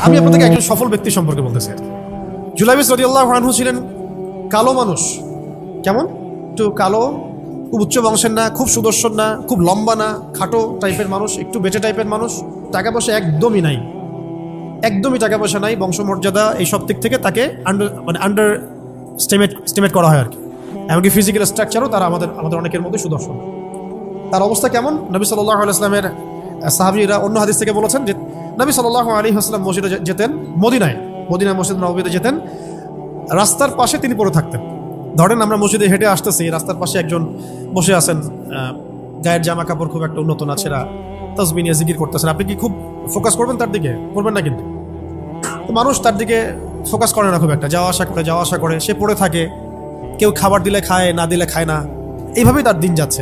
আমি আপনাদেরকে একজন সফল ব্যক্তি সম্পর্কে বলতেছি। জুলাইবিস রাদিয়াল্লাহু আনহু ছিলেন কালো মানুষ। কেমন? একটু কালো, খুব উচ্চ বংশের না, খুব সুদর্শন না, খুব লম্বা না, খাটো টাইপের মানুষ, একটু বেটে টাইপের মানুষ। টাকা পয়সা একদমই নাই, একদমই টাকা পয়সা নাই, বংশমর্যাদা এই সব দিক থেকে তাকে আন্ডার স্টিমেট করা হয় আর কি। এমনকি ফিজিক্যাল স্ট্রাকচারও তারা আমাদের অনেকের মধ্যে সুদর্শন। তার অবস্থা কেমন? নবী সাল্লাল্লাহু আলাইহি ওয়াসাল্লামের সাহাবীরা অন্য হাদিস থেকে বলেছেন যে নবী সাল্লাল্লাহু আলাইহি ওয়াসাল্লাম মসজিদে যেতেন, মদিনা মসজিদ নববীতে যেতেন, রাস্তার পাশে তিনি পড়ে থাকতেন। ধরেন আমরা মসজিদে হেঁটে আসতেছি, রাস্তার পাশে একজন বসে আছেন, গায়ের জামা কাপড় খুব একটা উন্নত না, ছেঁড়া, তাসবিহ নিয়ে জিকির করতেছেন। আপনি কি খুব ফোকাস করবেন তার দিকে? করবেন না কিন্তু। তো মানুষ তার দিকে ফোকাস করে না খুব একটা, যাওয়া আসা করে, সে পড়ে থাকে। কেউ খাবার দিলে খায়, না দিলে খায় না। এইভাবেই তার দিন যাচ্ছে।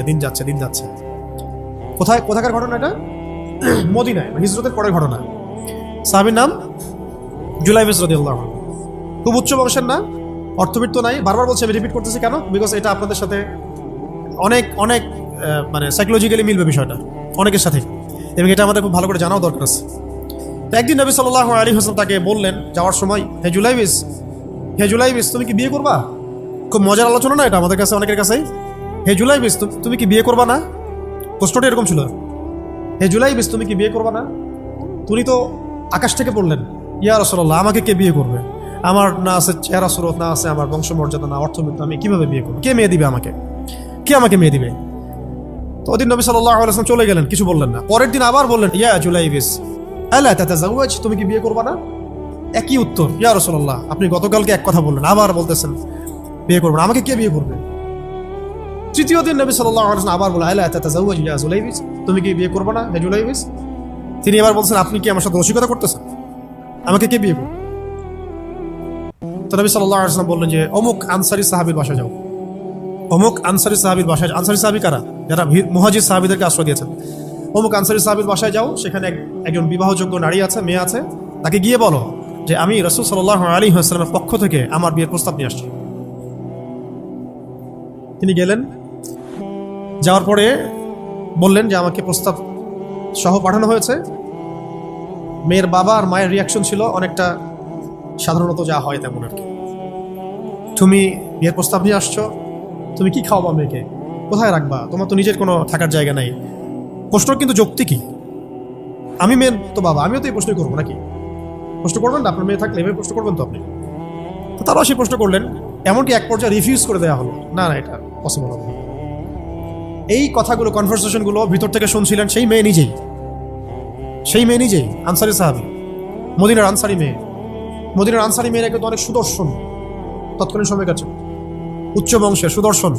কোথাকার ঘটনা এটা? মদিনায়, হিজরতের পরের ঘটনা। সাহাবীর নাম জুলাইবিস রাদিয়াল্লাহু আনহু। খুব উচ্চ বংশের না, অর্থবিত্ত নাই। বারবার বলছি, আমি রিপিট করতেছি কেন? বিকজ এটা আপনাদের সাথে অনেক অনেক মানে সাইকোলজিক্যালি মিলবে বিষয়টা অনেকের সাথে, এবং এটা আমাদের খুব ভালো করে জানাও দরকার আছে। তো একদিন নবী সাল্লাল্লাহু আলাইহি ওয়াসাল্লাম তাকে বললেন যাওয়ার সময়, হে জুলাইবিস তুমি কি বিয়ে করবা? খুব মজার আলোচনা না এটা আমাদের কাছে, অনেকের কাছেই। হে জুলাইবিস তুমি কি বিয়ে করবা না? প্রশ্নটা এরকম ছিল, হে জুলাইবিস তুমি কি বিয়ে করবা না? তুমি তো আকাশ থেকে পড়লেন, ইয়া রাসূলুল্লাহ আমাকে কে বিয়ে করবে? আমার না আছে চেহারা সুরত, না আছে আমার বংশমর্যাদা, না অর্থবিত্ত, আমি কিভাবে বিয়ে করবো? কে মেয়ে দিবে আমাকে? কে আমাকে মেয়ে দিবে? তো ওদিন নবী সাল্লাল্লাহু আলাইহি ওয়াসাল্লাম চলে গেলেন, কিছু বললেন না। পরের দিন আবার বললেন, ইয়া জুলাইবিস আলা তাতাজাওয়াজ তুমি কি বিয়ে করবা না? একই উত্তর, ইয়া রাসূলুল্লাহ আপনি গতকালকে এক কথা বললেন, আবার বলতেছেন বিয়ে করবেন, আমাকে কে বিয়ে করবে? তৃতীয় দিন নবী সাল্লাল্লাহু আলাইহি ওয়াসাল্লাম আবার বলে, আলা তাতাজাওয়াজ ইয়া জুলাইবিস তুমি কি বিয়ে করবে না হে জুলাইবিস? তিনি এবার বলছেন, আপনি কি আমার সাথে রসিকতা করতেছেন? আমাকে কে বিয়ে করবে? তো নবী সাল্লাল্লাহু আলাইহি ওয়াসাল্লাম বললেন যে অমুক আনসারী সাহাবীর বাসায় যাও। অমুক আনসারী সাহাবীর বাসায়, আনসারী সাহাবী কারা? যারা মুহাজির সাহাবীদেরকে আশ্রয় দিয়েছেন। অমুক আনসারী সাহাবীর বাসায় যাও, সেখানে একজন বিবাহযোগ্য নারী আছে, মেয়ে আছে, তাকে গিয়ে বলো যে আমি রাসূল সাল্লাল্লাহু আলাইহি ওয়াসাল্লামের পক্ষ থেকে আমার বিয়ের প্রস্তাব নিয়ে আসছি। তিনি গেলেন, যাওয়ার পরে বললেন যে আমাকে প্রস্তাব সহ পাঠানো হয়েছে। মেয়ের বাবা আর মায়ের রিয়াকশন ছিল অনেকটা সাধারণত যা হয় তেমন আর কি। তুমি বিয়ের প্রস্তাব নিয়ে আসছো, তুমি কি খাওয়াবা মেয়েকে? কোথায় রাখবা? তোমার তো নিজের কোনো থাকার জায়গা নাই। প্রশ্ন কিন্তু যৌক্তিকই। আমি মেয়ের তো বাবা, আমিও তো এই প্রশ্নই করবো নাকি? প্রশ্ন করবেন না? আপনার মেয়ে থাকলে এভাবে প্রশ্ন করবেন তো আপনি। তো তারাও সেই প্রশ্ন করলেন, এমনকি এক পর্যায়ে রিফিউজ করে দেওয়া হলো, না এটা পসিবল হবে। এই কথাগুলো, কনভারসেশনগুলো ভিতর থেকে শুনছিলেন সেই মেয়ে নিজেই, আনসারী সাহাবী, মদিনার আনসারী মেয়েরা কিন্তু অনেক সুদর্শন তৎকালীন সময়কার ছিল, উচ্চ বংশের সুদর্শন,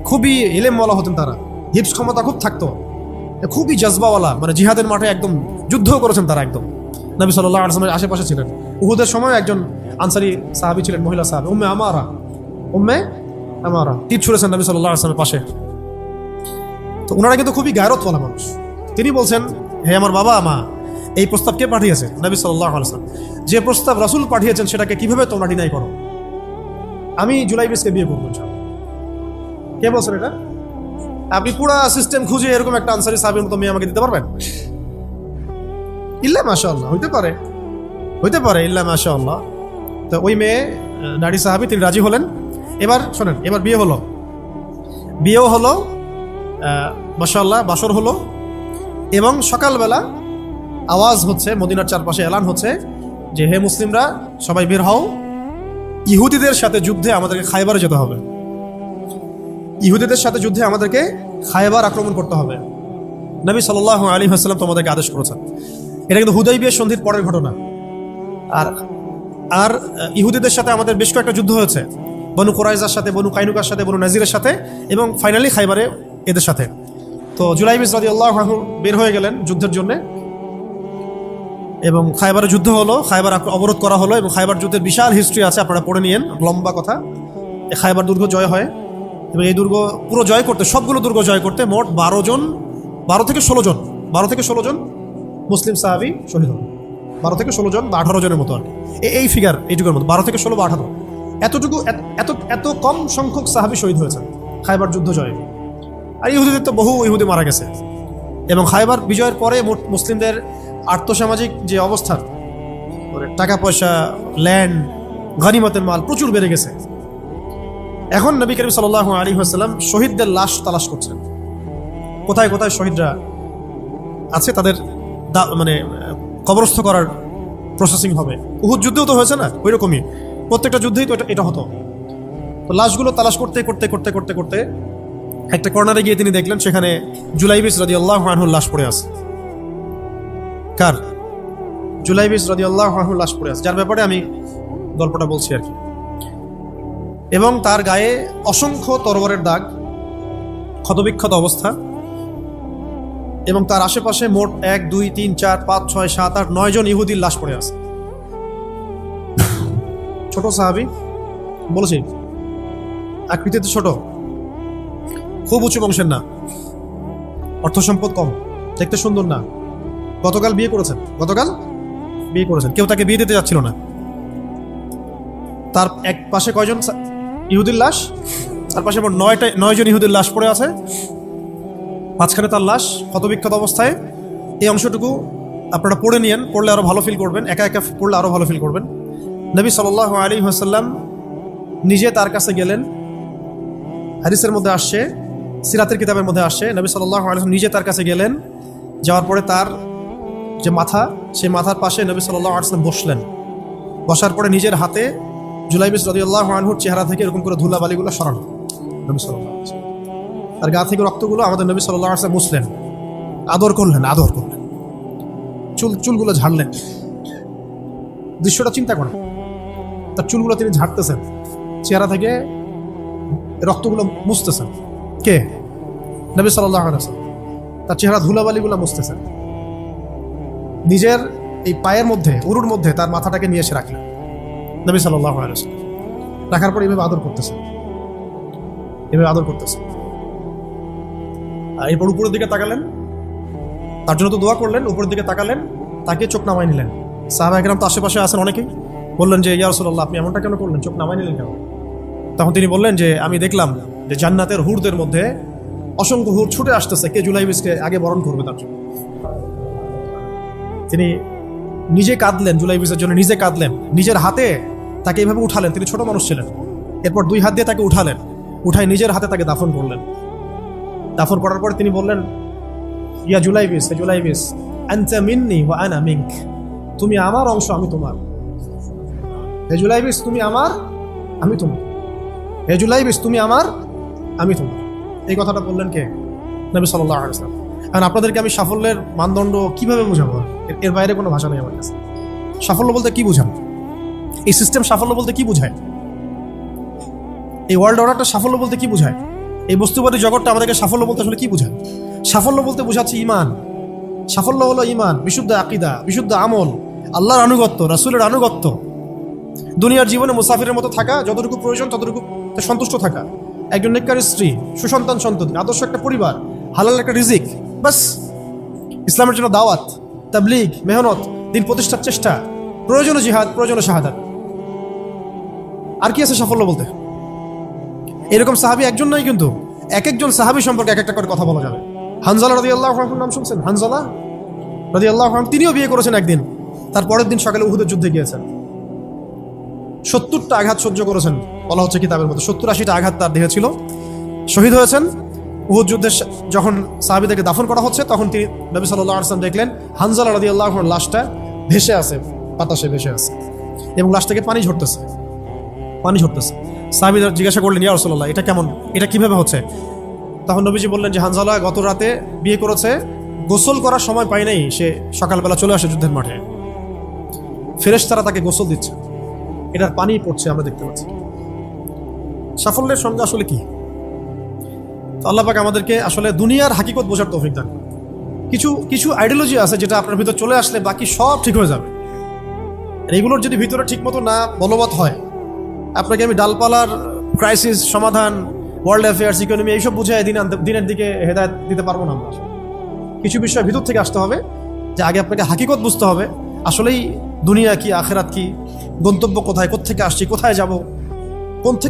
খুবই ইলেমওয়ালা হতেন তারা, হিপস ক্ষমতা খুব থাকতো, খুবই জজবাওয়ালা, মানে জিহাদের মাঠে একদম যুদ্ধ করেছেন তারা একদম। নবী সাল্লাল্লাহু আলাইহি ওয়াসাল্লামের আশেপাশে ছিলেন। উহুদের সময় একজন আনসারী সাহাবী ছিলেন, মহিলা সাহাবী, উম্মে আমারা তীর ছুঁড়েছেন নবী সাল্লাল্লাহু আলাইহি ওয়াসাল্লামের পাশে। তো ওনারা কিন্তু খুবই গায়রতওয়ালা মানুষ। তিনি বলছেন, হে আমার বাবা মা, এই প্রস্তাব কে পাঠিয়েছে? নবী সাল্লাল্লাহু আলাইহি ওয়াসাল্লাম। যে প্রস্তাব রাসূল পাঠিয়েছেন সেটাকে কিভাবে তোমরা ডিনাই করো? আমি জুলাইবিসকে বিয়ে করবো। কে বলছেন এটা? আপনি পুরা সিস্টেম খুঁজে এরকম একটা আনসারী সাহাবীর মতো মেয়ে আমাকে দিতে পারবেন? ইল্লা মাশাআল্লাহ, হইতে পারে ইল্লা মাশাআল্লাহ। তো ওই মেয়ে নারী সাহাবী, তিনি রাজি হলেন। এবার শোনেন, এবার বিয়েও হলো, মাশাআল্লাহ, বাসর হলো, এবং সকালবেলা আওয়াজ হচ্ছে, মদিনার চারপাশে এলান হচ্ছে যে হে মুসলিমরা সবাই বের হও, ইহুদিদের সাথে যুদ্ধে আমাদেরকে খায়বারে যেতে হবে। ইহুদিদের সাথে যুদ্ধে আমাদেরকে খায়বার আক্রমণ করতে হবে। নবী সাল্লাল্লাহু আলাইহি ওয়াসাল্লাম তোমাদেরকে আদেশ করেছেন। এটা কিন্তু হুদাইবিয়া সন্ধির পরের ঘটনা। আর ইহুদিদের সাথে আমাদের বেশ কয়েকটা যুদ্ধ হয়েছে, বনু কুরাইজার সাথে, বনু কাইনুকার সাথে, বনু নাজিরের সাথে, এবং ফাইনালি খায়বারে এদের সাথে। তো জুলাইবিস রাদিয়াল্লাহু আনহু বের হয়ে গেলেন যুদ্ধের জন্য, এবং খায়বারে যুদ্ধ হলো, খায়বার অবরোধ করা হলো, এবং খায়বার যুদ্ধের বিশাল হিস্ট্রি আছে, আপনারা পড়ে নিয়েন, লম্বা কথা। এই খায়বার দুর্গ জয় হয়, এবং এই দুর্গ পুরো জয় করতে, সবগুলো দুর্গ জয় করতে মোট 12 থেকে 16 জন মুসলিম সাহাবী শহীদ হন। 12 থেকে 16 জন বা 18 জনের মতো আর কি, এই ফিগার, এইটুকুর মতো 12 থেকে 16 বা 18, এত কম সংখ্যক সাহাবী শহীদ হয়েছেন খায়বার যুদ্ধ জয়ে। আর ইহুদিদের তো বহু ইহুদি মারা গেছে। এবং খায়বার বিজয়ের পরে মুসলিমদের আর্থসামাজিক যে অবস্থা, টাকা পয়সা, ল্যান্ড, গনিমতের মাল প্রচুর বেড়ে গেছে। এখন নবী করিম সাল্লাল্লাহু আলাইহি ওয়াসাল্লাম শহীদদের লাশ তালাশ করছেন, কোথায় কোথায় শহীদরা আছে, তাদের মানে কবরস্থ করার প্রসেসিং হবে। উহুদ যুদ্ধেও তো হয়েছে না, ওই রকমই প্রত্যেকটা যুদ্ধেই তো এটা হতো। তো লাশগুলো তালাশ করতে করতে করতে করতে করতে একটা কর্নারে গিয়ে তিনি দেখলেন সেখানে জুলাইবিস রাদিয়াল্লাহু আনহুর লাশ পড়ে আছে। কার? জুলাইবিস রাদিয়াল্লাহু আনহুর লাশ পড়ে আছে, যার ব্যাপারে আমি গল্পটা বলছি আর কি। এবং তার গায়ে অসংখ্য তরবারের দাগ, ক্ষতবিক্ষত অবস্থা, এবং তার আশেপাশে মোট 1 2 3 4 5 6 7 8 9 জন ইহুদির লাশ পড়ে আছে। ছোট সাহাবী, বলেছি আকৃতিতে ছোট, খুব উঁচু বংশের না, অর্থ সম্পদ কম, দেখতে সুন্দর না। গতকাল বিয়ে করেছেন, কেউ তাকে বিয়ে দিতে যাচ্ছিল না। তার এক পাশে কয়জন ইহুদির লাশ? তার পাশে মোট 9 জন ইহুদির লাশ পড়ে আছে, মাঝখানে তার লাশ ক্ষতবিক্ষত অবস্থায়। এই অংশটুকু আপনারা পড়ে নিয়েন, পড়লে আরো ভালো ফিল করবেন, একা একা পড়লে আরো ভালো ফিল করবেন। নবী সাল্লাল্লাহু আলাইহি ওয়াসাল্লাম নিজে তার কাছে গেলেন। হাদিসের মধ্যে আসছে, সিরাতের কিতাবের মধ্যে আসছে, নবী সাল্লাল্লাহু আলাইহি ওয়াসাল্লাম নিজে তার কাছে গেলেন। যাওয়ার পরে তার যে মাথা, সেই মাথার পাশে নবী সাল্লাল্লাহু আলাইহি ওয়াসাল্লাম বসলেন। বসার পরে নিজের হাতে জুলাইবিস রাদিয়াল্লাহু আনহুর চেহারা থেকে এরকম করে ধুলাবালিগুলো সরানো নবী সাল্লাল্লাহু আলাইহি ওয়াসাল্লাম। তার গা থেকে রক্তগুলো আমাদের নবী সাল্লাল্লাহু আলাইহি ওয়াসাল্লাম মুছলেন, আদর করলেন। চুলগুলো ঝাড়লেন। দৃশ্যটা চিন্তা করেন, তার চুলগুলো তিনি ঝাড়তেছেন, চেহারা থেকে রক্তগুলো মুছতেছেন। কে? নবী সাল্লাল্লাহু আলাইহি ওয়াসাল্লাম। তার চেহারা ধুলাবালিগুলো মুছতেছেন। নিজের এই পায়ের মধ্যে, উরুর মধ্যে তার মাথাটাকে নিয়ে এসে রাখলেন নবী সাল্লাল্লাহু আলাইহি ওয়াসাল্লাম। রাখার পর এভাবে আদর করতেছেন। আর এরপর উপরের দিকে তাকালেন, তার জন্য তো দোয়া করলেন। উপরের দিকে তাকালেন, তাকে চোখ নামায় নিলেন। সাহাবা একরাম তো আশেপাশে আছেন অনেকেই, বললেন যে ইয়া রাসূলুল্লাহ, আপনি এমনটা কেন করলেন, চোখ নামায় নিলেন কেন? তখন তিনি বললেন যে আমি দেখলাম যে জান্নাতের হুরদের মধ্যে অসংখ্য হুর ছুটে আসতেছে, কে জুলাইবিসকে আগে বরণ করবে তার জন্য। তিনি নিজে কাঁদলেন, জুলাইবিসের জন্য নিজে কাঁদলেন, নিজের হাতে তাকে এইভাবে উঠালেন। তিনি ছোট মানুষ ছিলেন। এরপর 2 হাত দিয়ে তাকে উঠালেন, উঠায় নিজের হাতে তাকে দাফন করলেন। দাফন করার পর তিনি বললেন, ইয়া জুলাইবিস, হে জুলাইবিস, আনতা মিন্নি ওয়া আনা মিনক, তুমি আমার অংশ, আমি তোমার। হে জুলাইবিস, তুমি আমার, আমি তোমার। হে জুলাইবিস, তুমি আমার, আমি তোমার। এই কথাটা বললেন কে? নবী সাল্লাল্লাহু আলাইহি ওয়াসাল্লাম। এখন আপনাদেরকে আমি সাফল্যের মানদণ্ড কিভাবে বোঝাবো? এর বাইরে কোনো ভাষা নেই আমার কাছে। সাফল্য বলতে কি বোঝান? এই সিস্টেম সাফল্য বলতে কি বোঝায়? এই ওয়ার্ল্ড অর্ডারটা সাফল্য বলতে কি বোঝায়? এই বস্তুবাদী জগৎটা আমাদেরকে সাফল্য বলতে আসলে কি বোঝায়? সাফল্য বলতে বোঝাচ্ছে ঈমান। সাফল্য হলো ঈমান, বিশুদ্ধ আকীদা, বিশুদ্ধ আমল, আল্লাহর আনুগত্য, রাসূলের আনুগত্য, দুনিয়ার জীবনে মুসাফিরের মতো থাকা, যতটুকু প্রয়োজন ততটুকু সন্তুষ্ট থাকা, একজন নেককার স্ত্রী, সুসন্তান সন্ততি, আদর্শ একটা পরিবার, হালাল একটা রিজিক, বাস। ইসলামের জন্য দাওয়াত, তাবলীগ, মেহনত, দিন প্রতিষ্ঠার চেষ্টা, প্রয়োজনীয় জিহাদ, প্রয়োজনীয় শাহাদাত। আর কি আছে সাফল্য বলতে? এরকম সাহাবী একজন নয়, কিন্তু এক একজন সাহাবী সম্পর্কে এক একটা করে কথা বলা যাবে। হানজালা রাদিয়াল্লাহু আনহুর নাম শুনছেন? হানজালা রাদিয়াল্লাহু আনহু, তিনিও বিয়ে করেছেন একদিন। তার পরের দিন সকালে উহুদের যুদ্ধে গিয়েছেন। 70টা আঘাত সহ্য করেছেন, বলা হচ্ছে কিতাবের মধ্যে 70-80টা আঘাত তার দেহে ছিল। শহীদ হয়েছেন। উহুদ যুদ্ধে যখন সাহাবীদেরকে দাফন করা হচ্ছে, তখন তিনি নবী সাল্লাল্লাহু আলাইহি ওয়াসাল্লাম দেখলেন হানজালা রাদিয়াল্লাহু আনহুর লাশটা ভেসে আছে, বাতাসে ভেসে আছে, এবং লাশ থেকে পানি ঝরতেছে। সাহাবীরা জিজ্ঞাসা করলেন, ইয়া রাসূলুল্লাহ, এটা কেমন, এটা কিভাবে হচ্ছে? তখন নবীজি বললেন যে হানজালা গত রাতে বিয়ে করেছে, গোসল করার সময় পায় নাই, সে সকালবেলা চলে আসে যুদ্ধের মাঠে, ফেরেশতারা তাকে গোসল দিচ্ছে, এটার পানি পড়ছে, আমরা দেখতে পাচ্ছি। সাফল্যের সঙ্গে আসলে কি? আল্লাহ পাক আমাদেরকে আসলে দুনিয়ার হাকিকত বোঝার তৌফিক দান। কিছু আইডিওলজি আছে যেটা আপনার ভিতর চলে আসলে বাকি সব ঠিক হয়ে যাবে। এগুলোর যদি ভিতরে ঠিক মতো না বলবৎ হয়, আপনাকে আমি ডালপালার ক্রাইসিস সমাধান, ওয়ার্ল্ড অ্যাফেয়ার্স, ইকোনমি এইসব বুঝে দিনের দিকে হেদায়েত দিতে পারবো না আমরা। কিছু বিষয় ভিতর থেকে আসতে হবে, যে আগে আপনাকে হাকিকত বুঝতে হবে, আসলেই দুনিয়া কি, আখেরাত কি, গন্তব্য কোথায়, কোত্থেকে আসছি, কোথায় যাব,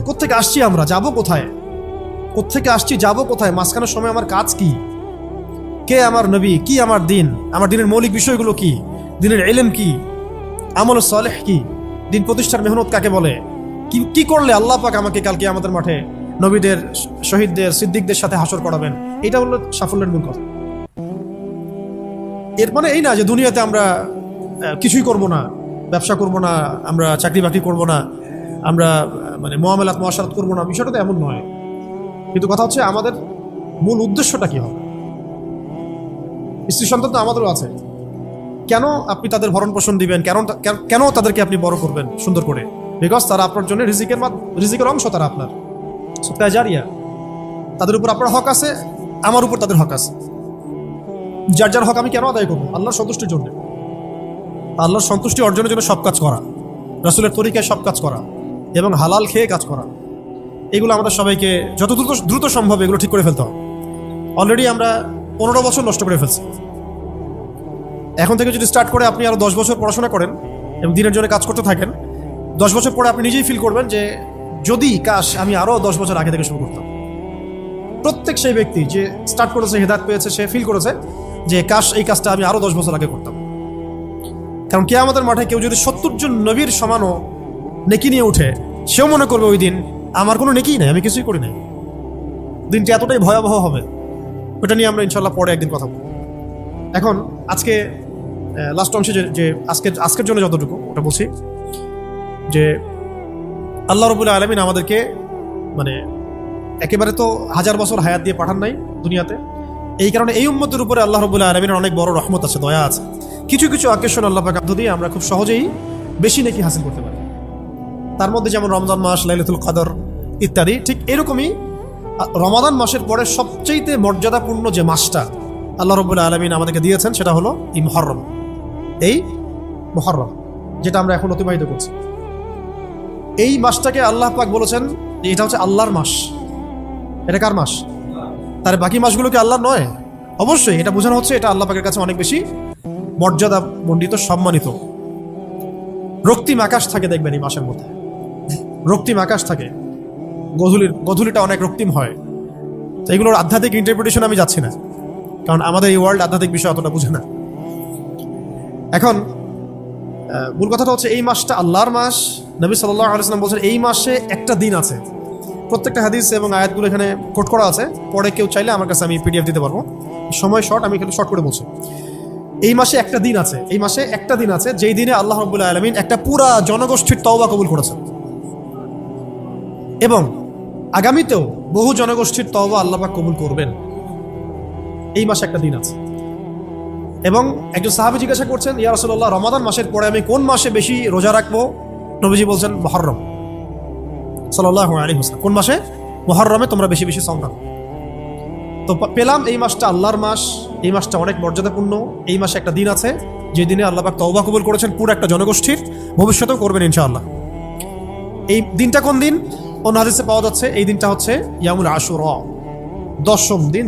কোত্থেকে আসছি আমরা, যাব কোথায়, কোত্থেকে আসছি, যাব কোথায়, মাঝখানের সময় আমার কাজ কি, কে আমার নবী, কি আমার দিন, আমার দিনের মৌলিক বিষয়গুলো কি, দিনের ইলম কি, আমল সালেহ কি, দিন প্রতিষ্ঠার মেহনত কাকে বলে, কি কি করলে আল্লাহ পাক আমাকে কালকে আমাদের মাঠে নবীদের, শহীদদের, সিদ্দিকদের সাথে হাসর করাবেন। এটা হলো সাফল্যের মূল কথা। এর মানে এই না যে দুনিয়াতে আমরা কিছুই করব না, ব্যবসা করব না, আমরা চাকরি বাকরি করব না, আমরা মানে মুআমালাত মুআশারাত করব না, বিষয়টা তো এমন নয়। কিন্তু কথা হচ্ছে আমাদের মূল উদ্দেশ্যটা কি হবে। স্ত্রী সন্তান তো আমাদেরও আছে, কেন আপনি তাদের ভরণ পোষণ দিবেন, কেন তাদেরকে আপনি বড় করবেন সুন্দর করে? বিকজ তারা আপনার জন্য রিজিকের অংশ, তারা আপনার সুতরাং জারিয়া। তাদের উপর আপনার হক আছে, আমার উপর তাদের হক আছে। যার যার হক আমি কেন আদায় করবো? আল্লাহর সন্তুষ্টির জন্য, আল্লাহর সন্তুষ্টি অর্জনের জন্য সব কাজ করা, রাসূলের তরিকায় সব কাজ করা এবং হালাল খেয়ে কাজ করা, এগুলো আমাদের সবাইকে যত দ্রুত সম্ভব এগুলো ঠিক করে ফেলতে হবে। অলরেডি আমরা 15 বছর নষ্ট করে ফেলছি। এখন থেকে যদি স্টার্ট করে আপনি আরো 10 বছর পড়াশোনা করেন এবং দিনের জন্য কাজ করতে থাকেন, 10 বছর পরে আপনি নিজেই ফিল করবেন যে যদি কাশ আমি আরো 10 বছর আগে থেকে শুরু করতাম। প্রত্যেক সেই ব্যক্তি যে স্টার্ট করেছে, হেদায়েত পেয়েছে, সে ফিল করেছে যে কাশ এই কাজটা আমি আরো 10 বছর আগে করতাম। কারণ কিয়ামতের মাঠে কেউ যদি 70 জন নবীর সমানও নেকি নিয়ে উঠে, সেও মনে করবে ওই দিন আমার কোনো নেকিই নাই, আমি কিছুই করি নাই। দিনটি এতটাই ভয়াবহ হবে, ওটা নিয়ে আমরা ইনশাল্লাহ পরে একদিন কথা বলব। এখন আজকে লাস্ট অংশে যে আজকের জন্য যতটুকু ওটা বলছি যে আল্লাহ রাব্বুল আলামিন আমাদেরকে মানে একেবারে তো 1000 বছর হায়াত দিয়ে পাঠান নাই দুনিয়াতে। এই কারণে এই উম্মতের উপরে আল্লাহ রাব্বুল আলামিনের অনেক বড় রহমত আছে, দয়া আছে। কিছু কিছু অকেশন আল্লাহ পাক দিয়ে আমরা খুব সহজেই বেশি নেকি হাসিল করতে পারি। তার মধ্যে যেমন রমজান মাস, লাইলাতুল কদর ইত্যাদি। ঠিক এরকমই রমাদান মাসের পরে সবচেয়ে মর্যাদাপূর্ণ যে মাসটা আল্লাহ রাব্বুল আলামিন আমাদেরকে দিয়েছেন সেটা হলো এই মুহররম। এই মুহররম যেটা আমরা এখন অতিবাহিত করছি, এই মাসটাকে আল্লাহ পাক বলেছেন যে এটা হচ্ছে আল্লাহর মাস। এটা কার মাস? তার বাকি মাসগুলো কি আল্লাহর নয়? অবশ্যই। এটা বোঝানো হচ্ছে এটা আল্লাহ পাকের কাছে অনেক বেশি মর্যাদা মণ্ডিত, সম্মানিত। রক্তিম আকাশ থাকে দেখবেন এই মাসের মধ্যে, রক্তিম আকাশ থাকে। গধূলিটা অনেক রক্তিম হয়। তো এগুলোর আধ্যাত্মিক ইন্টারপ্রিটেশন আমি যাচ্ছি না, কারণ আমাদের এই ওয়ার্ল্ড আধ্যাত্মিক বিষয় অতটা বুঝে না। এখন মূল কথাটা হচ্ছে এই মাসটা আল্লাহর মাস। নবী সাল্লাল্লাহু আলাইহি ওয়াসাল্লাম বলছেন এই মাসে একটা দিন আছে। প্রত্যেকটা হাদিস এবং আয়াতগুলো এখানে কোট করা আছে, পরে কেউ চাইলে আমার কাছে আমি পিডিএফ দিতে পারবো। সময় শর্ট, আমি কিন্তু শর্ট করে বলছি। এই মাসে একটা দিন আছে, এই মাসে একটা দিন আছে যেই দিনে আল্লাহ রাব্বুল আলামিন একটা পুরা জনগোষ্ঠীর তওবা কবুল করেছেন, এবং আগামীতেও বহু জনগোষ্ঠীর তওবা আল্লাহ পাক কবুল করবেন। এই মাসে একটা দিন আছে। এবং একজন সাহাবী জিজ্ঞাসা করছেন, ইয়া রাসূলুল্লাহ, রমাদান মাসের পরে আমি কোন মাসে বেশি রোজা রাখবো? নবীজি বলছেন মুহররম সাল্লাল্লাহু আলাইহি ওয়াসাল্লাম। কোন মাসে? মুহররমে তোমরা বেশি বেশি সাওম রাখো। তো পেলাম এই মাসটা আল্লাহর মাস, এই মাসটা অনেক মর্যাদাপূর্ণ। এই মাসে একটা দিন আছে যে দিনে আল্লাহ পাক তওবা কবুল করেছেন পুরো একটা জনগোষ্ঠীর, ভবিষ্যতেও করবেন ইনশাআল্লাহ। এই দিনটা কোন দিন? অন্য হাদিসে পাওয়া যাচ্ছে এই দিনটা হচ্ছে ইয়ামুল আশুরা, 10ম দিন।